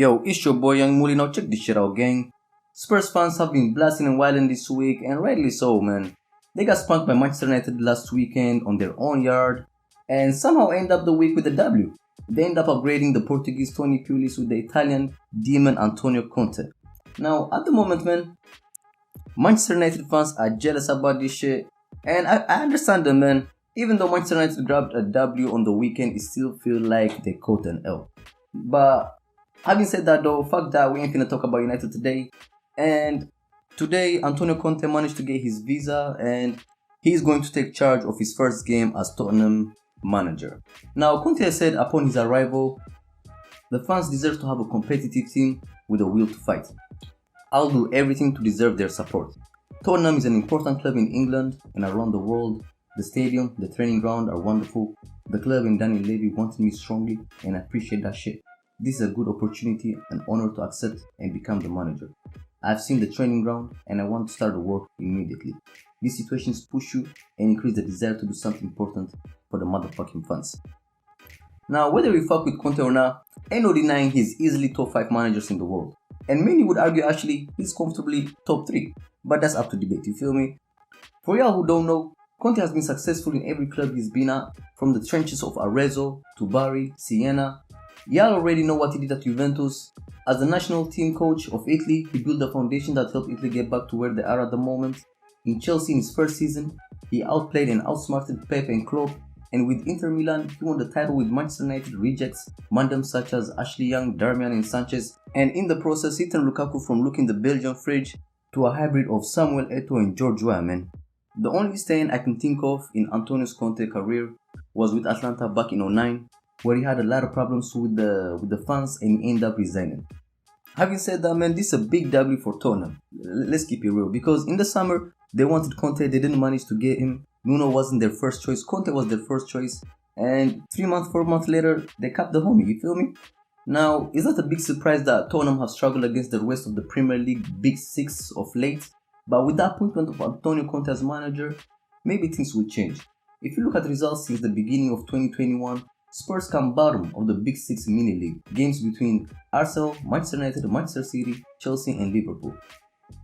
Yo, it's your boy YoungMully. Now check this shit out, gang. Spurs fans have been blasting and wilding this week, and rightly so, man. They got spanked by Manchester United last weekend on their own yard, and somehow end up the week with a W. They end up upgrading the Portuguese Tony Pulis with the Italian demon Antonio Conte. Now, at the moment, man, Manchester United fans are jealous about this shit, and I understand them, man. Even though Manchester United grabbed a W on the weekend, it still feels like they caught an L. But having said that though, fuck that, we ain't gonna talk about United today. And today, Antonio Conte managed to get his visa and he's going to take charge of his first game as Tottenham manager. Now, Conte said upon his arrival, the fans deserve to have a competitive team with a will to fight. I'll do everything to deserve their support. Tottenham is an important club in England and around the world. The stadium, the training ground are wonderful. The club and Daniel Levy wanted me strongly and I appreciate that shit. This is a good opportunity, an honor to accept and become the manager. I've seen the training ground and I want to start the work immediately. These situations push you and increase the desire to do something important for the motherfucking fans. Now, whether we fuck with Conte or not, ain't no denying he's easily top 5 managers in the world. And many would argue actually he's comfortably top 3. But that's up to debate, you feel me? For y'all who don't know, Conte has been successful in every club he's been at, from the trenches of Arezzo to Bari, Siena. Y'all already know what he did at Juventus. As the national team coach of Italy, he built a foundation that helped Italy get back to where they are at the moment. In Chelsea in his first season, he outplayed and outsmarted Pep and Klopp, and with Inter Milan, he won the title with Manchester United rejects, mandem such as Ashley Young, Darmian and Sanchez, and in the process, he turned Lukaku from looking the Belgian fridge to a hybrid of Samuel Eto'o and George Weah, man. The only stain I can think of in Antonio Conte's career was with Atlanta back in 2009, where he had a lot of problems with the fans and he ended up resigning. Having said that, man, this is a big W for Tottenham. Let's keep it real, because in the summer they wanted Conte, they didn't manage to get him. Nuno wasn't their first choice, Conte was their first choice, and 4 months later they capped the homie, you feel me? Now, it's not a big surprise that Tottenham have struggled against the rest of the Premier League Big Six of late, but with the appointment of Antonio Conte as manager, maybe things will change. If you look at results since the beginning of 2021, Spurs come bottom of the Big Six mini league, games between Arsenal, Manchester United, Manchester City, Chelsea and Liverpool.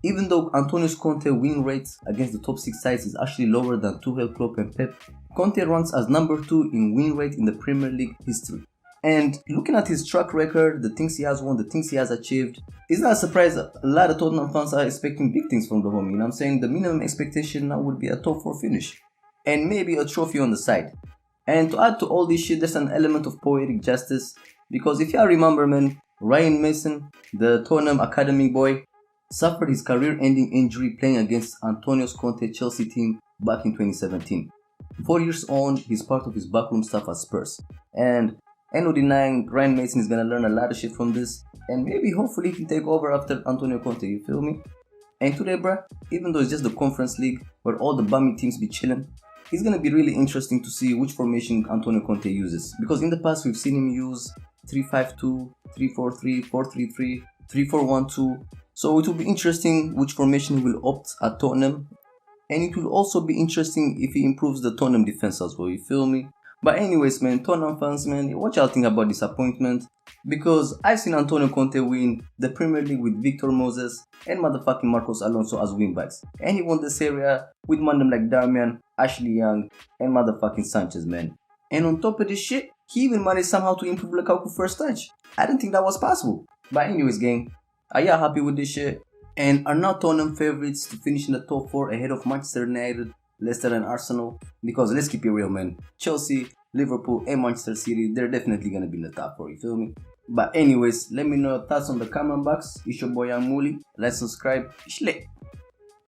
Even though Antonio Conte's win rate against the top 6 sides is actually lower than Tuchel, Klopp and Pep, Conte ranks as number 2 in win rate in the Premier League history. And looking at his track record, the things he has won, the things he has achieved, it's not a surprise that a lot of Tottenham fans are expecting big things from the homie. You know what I'm saying? The minimum expectation now would be a top 4 finish and maybe a trophy on the side. And to add to all this shit, there's an element of poetic justice, because if y'all remember, man, Ryan Mason, the Tottenham academy boy, suffered his career-ending injury playing against Antonio Conte's Chelsea team back in 2017. 4 years on, he's part of his backroom staff at Spurs. And ain't no denying Ryan Mason is gonna learn a lot of shit from this, and maybe hopefully he can take over after Antonio Conte, you feel me? And today, bruh, even though it's just the Conference League where all the bummy teams be chilling, it's gonna be really interesting to see which formation Antonio Conte uses, because in the past we've seen him use 3-5-2, 3-4-3, 4-3-3, 3-4-1-2. So it will be interesting which formation he will opt at Tottenham, and it will also be interesting if he improves the Tottenham defense as well, you feel me? But anyways, man, Tottenham fans, man, what y'all think about this appointment? Because I've seen Antonio Conte win the Premier League with Victor Moses and motherfucking Marcos Alonso as wingbacks. And he won the Serie A with mandem like Darmian, Ashley Young, and motherfucking Sanchez, man. And on top of this shit, he even managed somehow to improve Lukaku's first touch. I didn't think that was possible. But anyways, gang, are y'all happy with this shit? And are now Tottenham favorites to finish in the top 4 ahead of Manchester United, Leicester and Arsenal? Because let's keep it real, man, Chelsea, Liverpool and Manchester City, they're definitely gonna be in the top 4, you feel me? But anyways, let me know your thoughts on the comment box. It's your boy YoungMully. Like, subscribe. It's lit.